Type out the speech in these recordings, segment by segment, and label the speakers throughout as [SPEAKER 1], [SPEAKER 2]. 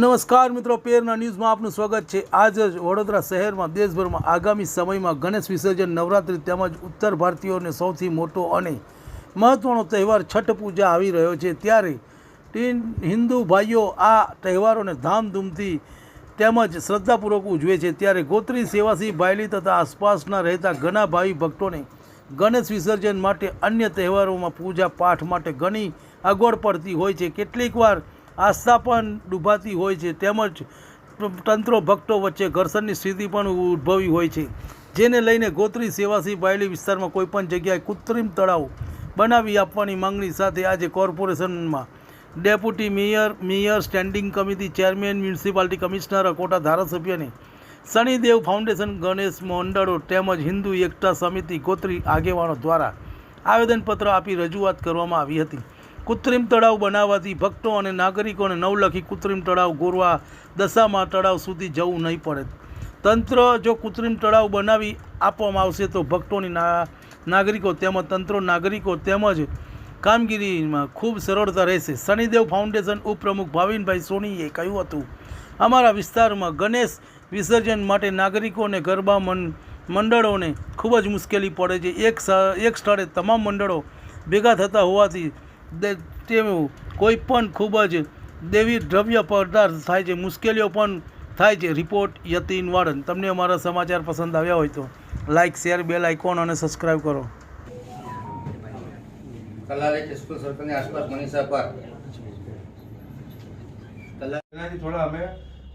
[SPEAKER 1] નમસ્કાર મિત્રો, પેરના ન્યૂઝમાં આપનું સ્વાગત છે। આજ વડોદરા શહેરમાં દેશભરમાં આગામી સમયમાં ગણેશ વિસર્જન, નવરાત્રિ તેમજ ઉત્તર ભારતીયોને સૌથી મોટો અને મહત્ત્વનો તહેવાર છઠ પૂજા આવી રહ્યો છે। ત્યારે હિન્દુ ભાઈઓ આ તહેવારોને ધામધૂમથી તેમજ શ્રદ્ધાપૂર્વક ઉજવે છે। ત્યારે ગોત્રી, સેવાસી, બાયલી તથા આસપાસના રહેતા ઘણા ભાવિ ભક્તોને ગણેશ વિસર્જન માટે અન્ય તહેવારોમાં પૂજા પાઠ માટે ઘણી અગવડ પડતી હોય છે। કેટલીક વાર આસ્થા પણ ડૂબાતી હોય છે, તેમજ તંત્રો ભક્તો વચ્ચે ઘર્ષણની સ્થિતિ પણ ઉદ્ભવી હોય છે, જેને લઈને ગોત્રી, સેવાસી, બાયલી વિસ્તારમાં કોઈપણ જગ્યાએ કૃત્રિમ તળાવ બનાવી આપવાની માંગણી સાથે આજે કોર્પોરેશનમાં deputy mayor, standing committee chairman, municipality commissioner, Akota ધારાસભ્યને શનિદેવ ફાઉન્ડેશન, ગણેશ મંડળો તેમજ હિન્દુ એકતા સમિતિ ગોત્રી આગેવાનો દ્વારા આવેદનપત્ર આપી રજૂઆત કરવામાં આવી હતી। કૃત્રિમ તળાવ બનાવવાથી ભક્તો અને નાગરિકોને નવલખી કૃત્રિમ તળાવ ગોરવા દશામાં તળાવ સુધી જવું નહીં પડે। તંત્ર જો કૃત્રિમ તળાવ બનાવી આપવામાં આવશે તો ભક્તોની નાગરિકો તેમજ કામગીરીમાં ખૂબ સરળતા રહેશે। શનિદેવ ફાઉન્ડેશન ઉપપ્રમુખ ભાવિનભાઈ સોનીએ કહ્યું હતું, અમારા વિસ્તારમાં ગણેશ વિસર્જન માટે નાગરિકોને ગરબા મંડળોને ખૂબ જ મુશ્કેલી પડે છે। એક સ્થળે તમામ મંડળો ભેગા થતા હોવાથી તેઓ કોઈ પણ ખૂબ જ દેવી દ્રવ્ય પદાર્થ થાય છે, મુશ્કેલીઓ પણ થાય છે। રિપોર્ટ યતીન વાડન। તમને અમારા સમાચાર પસંદ આવ્યા હોય તો લાઇક, શેર, બેલ આઇકોન અને સબસ્ક્રાઈબ કરો।
[SPEAKER 2] કલાલેખ સ્કૂલ સર્કલની આસપાસ મનીષા પાર્ક
[SPEAKER 3] કલાથી થોડા અમે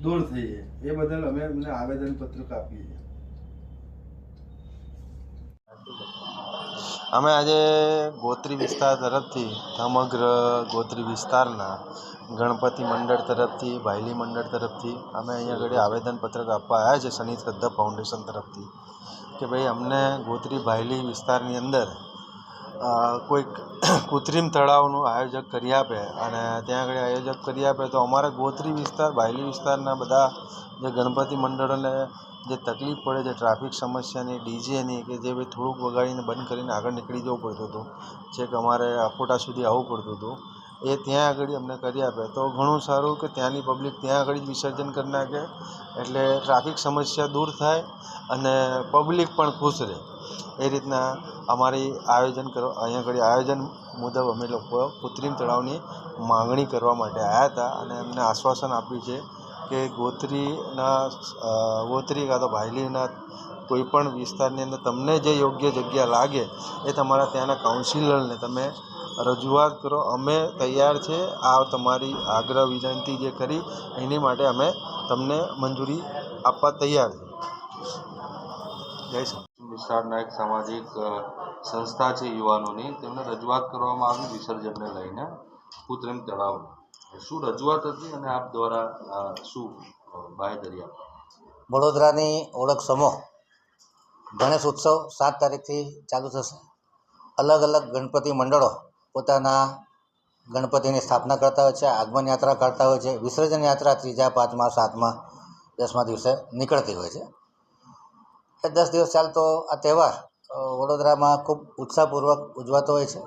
[SPEAKER 3] દૂર થઈએ, એ બદલ અમે એમને આવેદન પત્રક આપીએ છીએ।
[SPEAKER 4] અમે આજે ગોત્રી વિસ્તાર તરફથી સમગ્ર ગોત્રી વિસ્તારના ગણપતિ મંડળ તરફથી, ભાયલી મંડળ તરફથી અમે અહીંયા આગળ આવેદનપત્રક આપવા આવ્યા છે શનિ શ્રદ્ધા ફાઉન્ડેશન તરફથી કે ભાઈ અમને ગોત્રી ભાયલી વિસ્તારની અંદર કોઈક કૃત્રિમ તળાવનું આયોજક કરી આપે અને ત્યાં આગળ આયોજક કરી આપે તો અમારા ગોત્રી વિસ્તાર, ભાયલી વિસ્તારના બધા જે ગણપતિ મંડળોને જે તકલીફ પડે છે, ટ્રાફિક સમસ્યાની, ડીજેની, કે જે ભાઈ થોડુંક વગાડીને બંધ કરીને આગળ નીકળી જવું પડતું હતું, છેક અમારે અકોટા સુધી આવવું પડતું હતું, એ ત્યાં આગળ અમને કરી આપે તો ઘણું સારું કે ત્યાંની પબ્લિક ત્યાં આગળ જ વિસર્જન કરી નાખે, એટલે ટ્રાફિક સમસ્યા દૂર થાય અને પબ્લિક પણ ખુશ રહે। એ રીતના અમારી અહીંયા આયોજન મુજબ અમે લોકો કૃત્રિમ તળાવની માગણી કરવા માટે આવ્યા હતા અને એમને આશ્વાસન આપ્યું છે કે ગોત્રી કાં તો ભાયલીના કોઈપણ વિસ્તારની અંદર તમને જે યોગ્ય જગ્યા લાગે એ તમારા ત્યાંના કાઉન્સિલરને તમે રજૂઆત કરો, અમે તૈયાર છે। આ તમારી આગ્રહ વિનંતી જે કરી એની માટે અમે તમને મંજૂરી આપવા તૈયાર છે। જય શ્રી
[SPEAKER 5] વિસ્તારના એક સામાજિક સંસ્થા છે યુવાનોની, તેમને રજૂઆત કરવામાં આવી વિસર્જનને લઈને કૃત્રિમ તળાવ। શું રજૂઆત હતી અને આપ દ્વારા શું બાંહેધરી આપવા?
[SPEAKER 6] વડોદરાની ઓળખ સમૂહ ગણેશ ઉત્સવ 7 તારીખથી ચાલુ થશે। અલગ અલગ ગણપતિ મંડળો પોતાના ગણપતિની સ્થાપના કરતા હોય છે, આગમન યાત્રા કરતા હોય છે, વિસર્જન યાત્રા 3જા, 5મા, 7મા, 10મા દિવસે નીકળતી હોય છે। 10 દિવસ ચાલતો આ તહેવાર વડોદરામાં ખૂબ ઉત્સાહપૂર્વક ઉજવાતો હોય છે।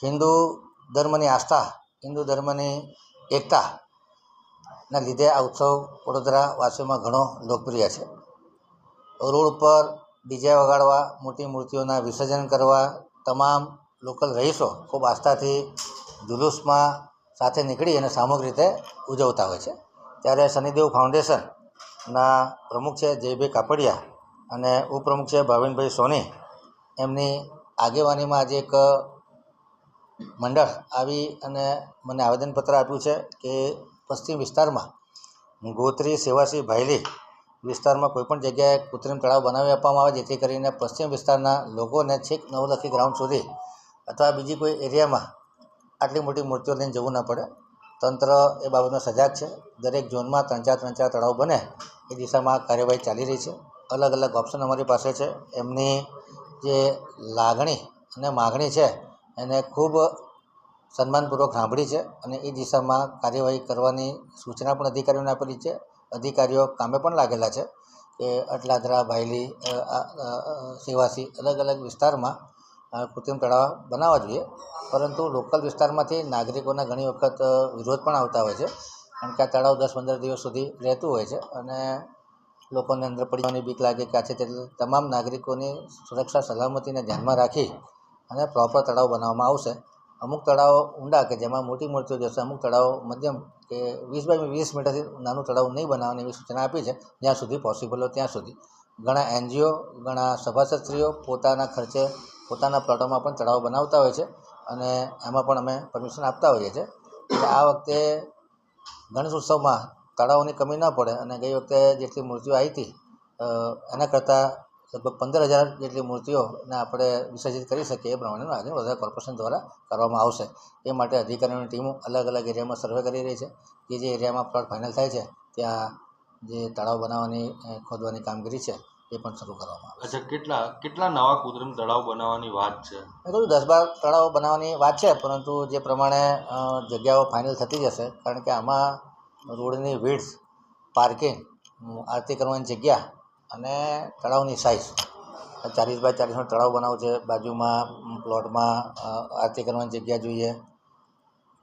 [SPEAKER 6] હિન્દુ ધર્મની આસ્થા, હિન્દુ ધર્મની એકતાના લીધે આ ઉત્સવ વડોદરાવાસીઓમાં ઘણો લોકપ્રિય છે। રોડ ઉપર ડીજે વગાડવા, મોટી મૂર્તિઓના વિસર્જન કરવા તમામ લોકલ રહીશો ખૂબ આસ્થાથી જુલુસમાં સાથે નીકળી અને સામૂહિક રીતે ઉજવતા હોય છે। ત્યારે શનિદેવ ફાઉન્ડેશનના પ્રમુખ છે જયભાઈ કાપડિયા અને ઉપપ્રમુખ છે ભાવિનભાઈ સોની, એમની આગેવાનીમાં આજે એક મંડળ આવી અને મને આવેદનપત્ર આપ્યું છે કે પશ્ચિમ વિસ્તારમાં ગોત્રી, સેવાસી, ભાયલી વિસ્તારમાં કોઈપણ જગ્યાએ કૃત્રિમ તળાવ બનાવી આપવામાં આવે, જેથી કરીને પશ્ચિમ વિસ્તારના લોકોને છેક નવલખી ગ્રાઉન્ડ સુધી અથવા બીજી કોઈ એરિયામાં આટલી મોટી મૂર્તિઓ લઈને જવું ન પડે। તંત્ર એ બાબતમાં સજાગ છે। દરેક ઝોનમાં 3-4 તળાવ બને એ દિશામાં કાર્યવાહી ચાલી રહી છે। અલગ અલગ ઓપ્શન અમારી પાસે છે। એમની જે લાગણી અને માગણી છે એને ખૂબ સન્માનપૂર્વક સાંભળી છે અને એ દિશામાં કાર્યવાહી કરવાની સૂચના પણ અધિકારીઓને આપેલી છે। અધિકારીઓ કામે પણ લાગેલા છે કે અટલાદરા, ભાયલી, સેવાસી અલગ અલગ વિસ્તારમાં કૃત્રિમ તળાવ બનાવવા જોઈએ, પરંતુ લોકલ વિસ્તારમાંથી નાગરિકોના ઘણી વખત વિરોધ પણ આવતા હોય છે કારણ કે આ તળાવ 10-15 દિવસ સુધી રહેતું હોય છે અને લોકોને અંદર પડી જવાની બીક લાગે કે આ છે, એટલે તમામ નાગરિકોની સુરક્ષા સલામતીને ધ્યાનમાં રાખી અને પ્રોપર તળાવ બનાવવામાં આવશે. અમુક તળાવો ઊંડા કે જેમાં મોટી મૂર્તિઓ જશે, અમુક તળાવો મધ્યમ કે 20 બાય 20 મીટરથી નાનું તળાવ નહીં બનાવવાની એવી સૂચના આપી છે, જ્યાં સુધી પોસિબલ હોય ત્યાં સુધી. ઘણા NGO, ઘણા સભાસદશ્રીઓ પોતાના ખર્ચે પોતાના પ્લોટોમાં પણ તળાવ બનાવતા હોય છે અને એમાં પણ અમે પરમિશન આપતા હોઈએ છીએ. એટલે આ વખતે ગણેશ ઉત્સવમાં તળાવોની કમી ન પડે અને ગઈ વખતે જેટલી મૂર્તિઓ આવી હતી એના કરતાં લગભગ 15,000 જેટલી મૂર્તિઓને આપણે વિસર્જિત કરી શકીએ એ પ્રમાણેનું આયોજન વડોદરા કોર્પોરેશન દ્વારા કરવામાં આવશે. એ માટે અધિકારીઓની ટીમો અલગ અલગ એરિયામાં સર્વે કરી રહી છે. જે એરિયામાં પ્લોટ ફાઇનલ થાય છે ત્યાં જે તળાવ બનાવવાની ખોદવાની કામગીરી છે એ પણ શરૂ કરવામાં આવે છે.
[SPEAKER 5] અચ્છા, કેટલા નવા કૃત્રિમ તળાવ બનાવવાની વાત છે?
[SPEAKER 6] મેં કહ્યું 10-12 તળાવો બનાવવાની વાત છે, પરંતુ જે પ્રમાણે જગ્યાઓ ફાઇનલ થતી જશે, કારણ કે આમાં રોડની વિડ્થ, પાર્કિંગ, આરતી કરવાની જગ્યા અને તળાવની સાઇઝ 40 બાય 40નો તળાવ બનાવવું છે. બાજુમાં પ્લોટમાં આરતી કરવાની જગ્યા જોઈએ,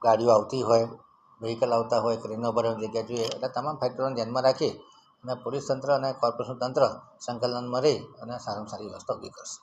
[SPEAKER 6] ગાડીઓ આવતી હોય, વ્હીકલ આવતા હોય, ક્રેનો ભરવાની જગ્યા જોઈએ. એટલે તમામ ફેક્ટરોને ધ્યાનમાં રાખી અને પોલીસ તંત્ર અને કોર્પોરેશન તંત્ર સંકલનમાં રહી અને સારામાં સારી વ્યવસ્થા ઊભી કરશે.